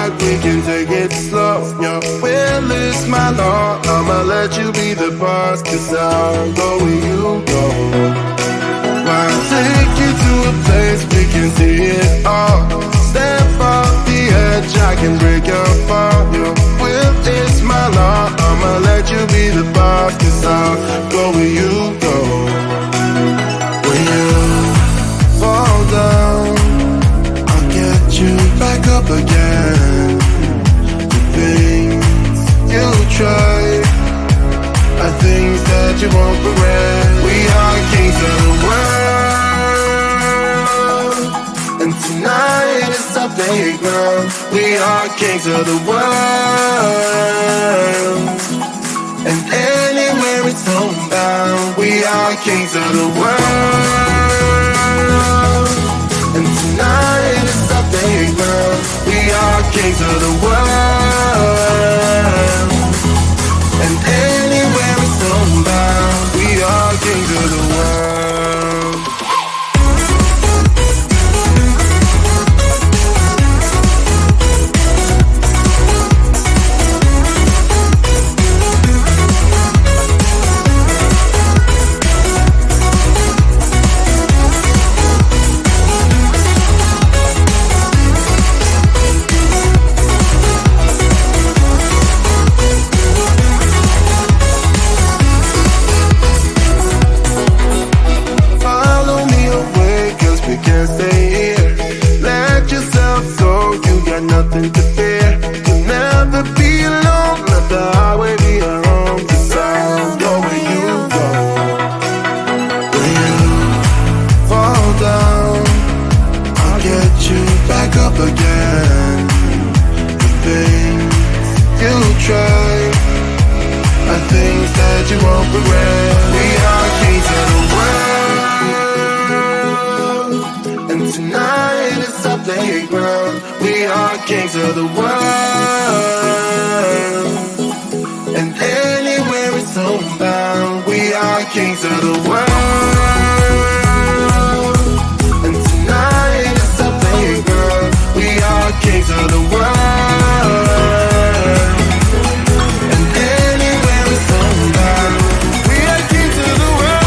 like we can take it slow. Your will is my law, I'ma let you be the boss, 'cause I'll go where you go. I'll take you to a place we can see it all. Step off the edge, I can break your fall. Your will is my law, I'ma let you be the boss, 'cause I'll go where you go. When you fall down, I'll get you back up again. The things you try are things that you won't regret. We are kings of the world, and tonight is our playground. We are kings of the world, and anywhere it's homebound. We are kings of the world, and tonight is our playground. We are kings of the world, and anywhere it's homebound. We are kings of the world. Nothing to fear, you'll never be alone. Let the highway be our home, 'cause I'll go where you go. When you fall down, I'll get you back up again. The things you try are things that you won't regret. We are kings of the world, and tonight is our playground. We are kings of the world, and anywhere it's homebound. We are kings of the world, and tonight is our playground. We are kings of the world, and anywhere it's homebound. We are kings of the world.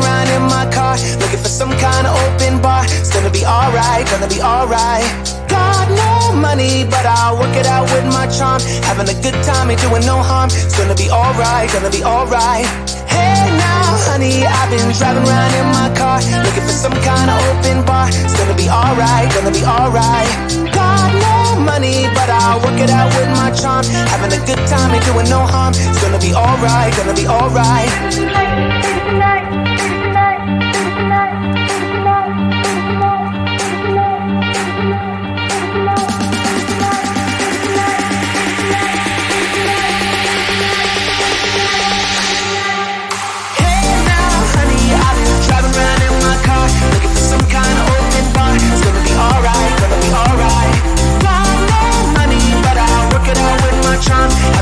around in my car, looking for some kind of open bar. It's gonna be alright, gonna be alright. Got no money, but I'll work it out with my charm. Having a good time, ain't doing no harm. It's gonna be alright, gonna be alright. Hey now, honey, I've been driving around in my car, looking for some kind of open bar. It's gonna be alright, gonna be alright. Got no money, but I'll work it out with my charm. Having a good time, ain't doing no harm. It's gonna be alright, gonna be alright.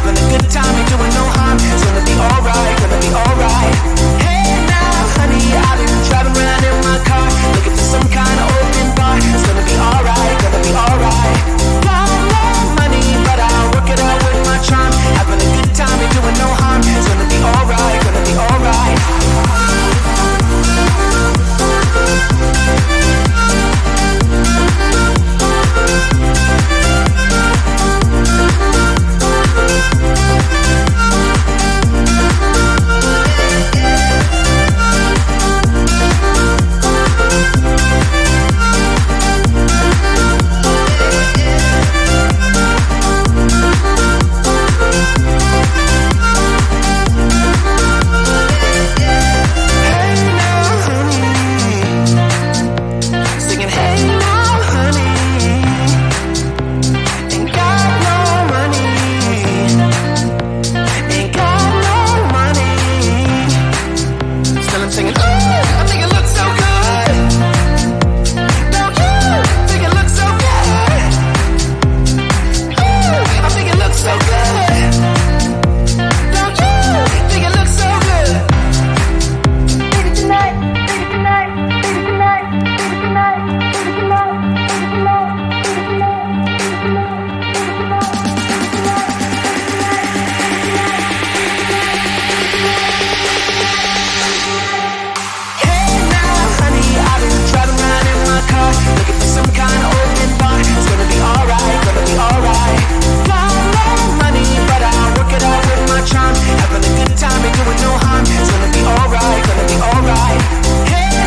Having a good time, ain't doing no harm. It's gonna be alright, gonna be alright. Hey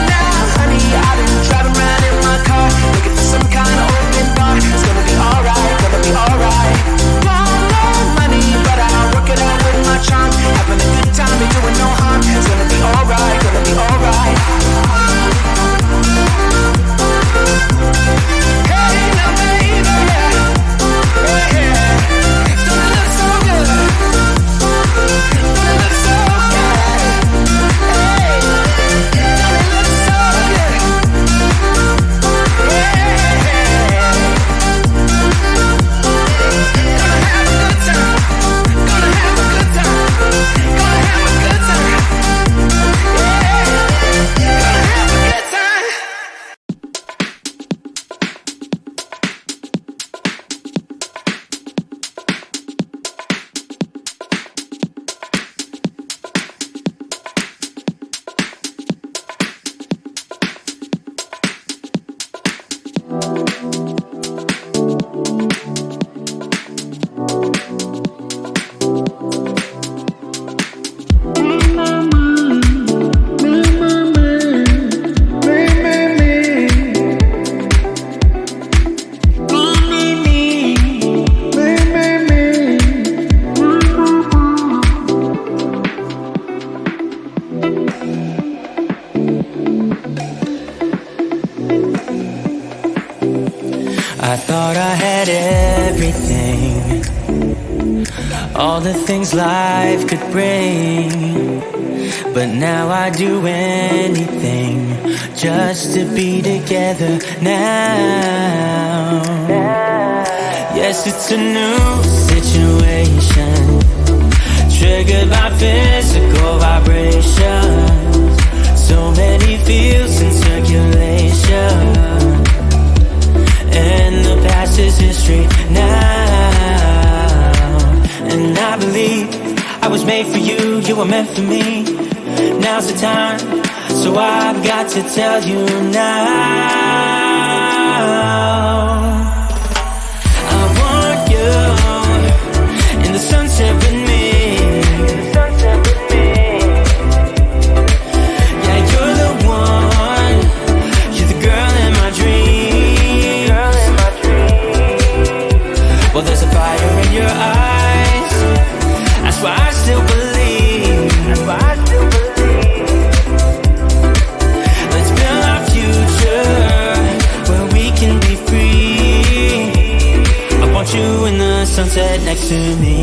now, honey, I've been driving around in my car, looking for some kind of open bar. It's gonna be alright, gonna be alright. Got no money, but I'll work it out with my charm. Having a good time, ain't doing no harm. It's gonna be alright, gonna be alright. I thought I had everything, all the things life could bring, but now I do anything just to be together now. Yes, it's a new situation, triggered by physical vibrations, so many feels in circulation, and the past is history now. And I believe I was made for you, you were meant for me. Now's the time, so so I've got to tell you now. I want you in the sunset with me. Yeah, you're the one. You're the girl in my dreams. Well, there's a fire in your eyes. That's why I still believe. Let's build our future where we can be free. I want you in the sunset next to me.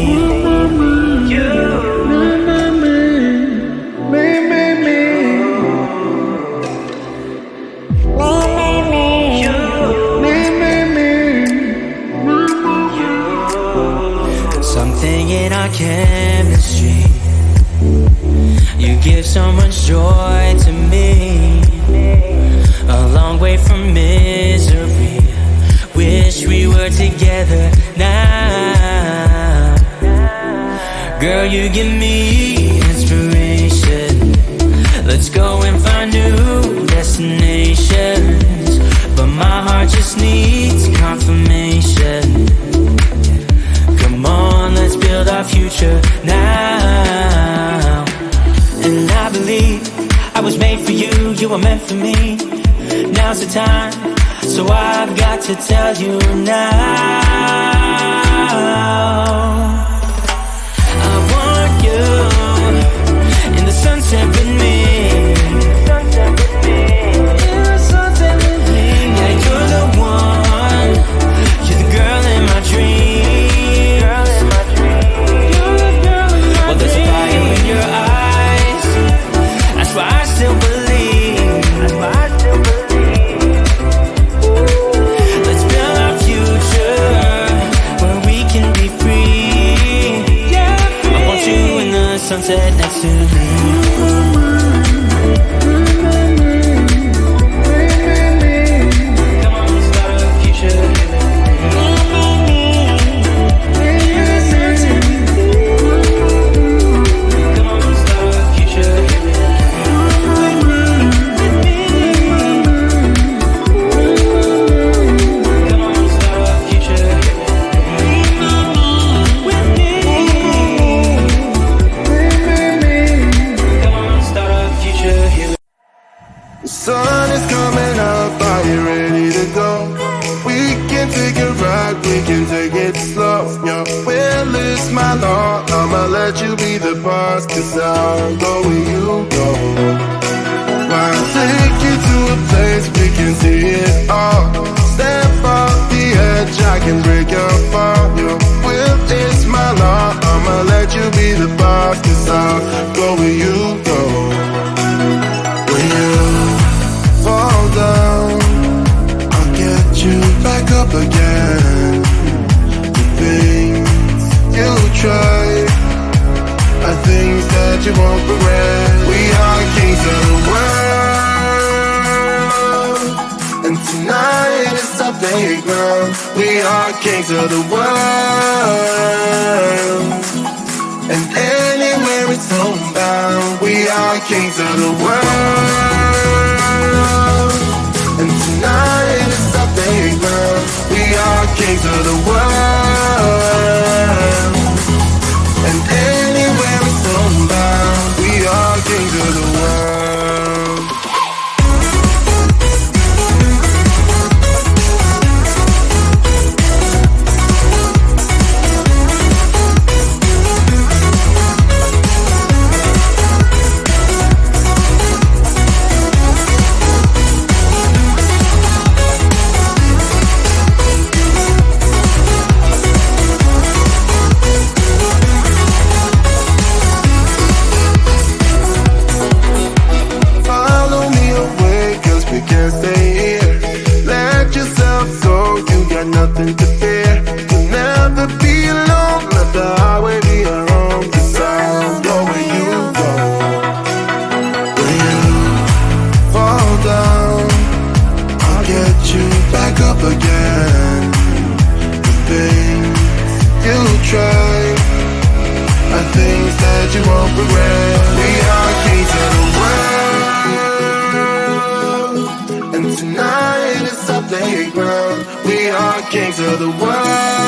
Something in our chemistry. You give so much joy to me. A long way from misery. Wish we were together now. Girl, you give me inspiration. Let's go and find new destinations. But my heart just needs confirmation. Come on, let's build our future now. And I believe I was made for you, you were meant for me. Now's the time, so I've got to tell you now. I want you in the sunset with me. Yeah, you're the one. You're the girl in my dreams. Well, there's a fire in your eyes. That's why I still believe. Let's build our future where we can be free. I want you in the sunset next to me. Sun is coming up, are you ready to go? We can take a ride, we can take it slow. Your will is my law, I'ma let you be the boss, 'cause I'll go where you go. I'll take you to a place we can see it all. Step off the edge, I can break your fall. Your will is my law, I'ma let you be the boss, 'cause I'll go where you go. When you fall down, I'll get you back up again. The things you try are things that you won't regret. We are kings of the world, and tonight is our playground. We are kings of the world, and anywhere it's homebound. We are kings of the world, and tonight is our playground. We are kings of the world, and anywhere it's homebound. We are kings of the world. kings of the world.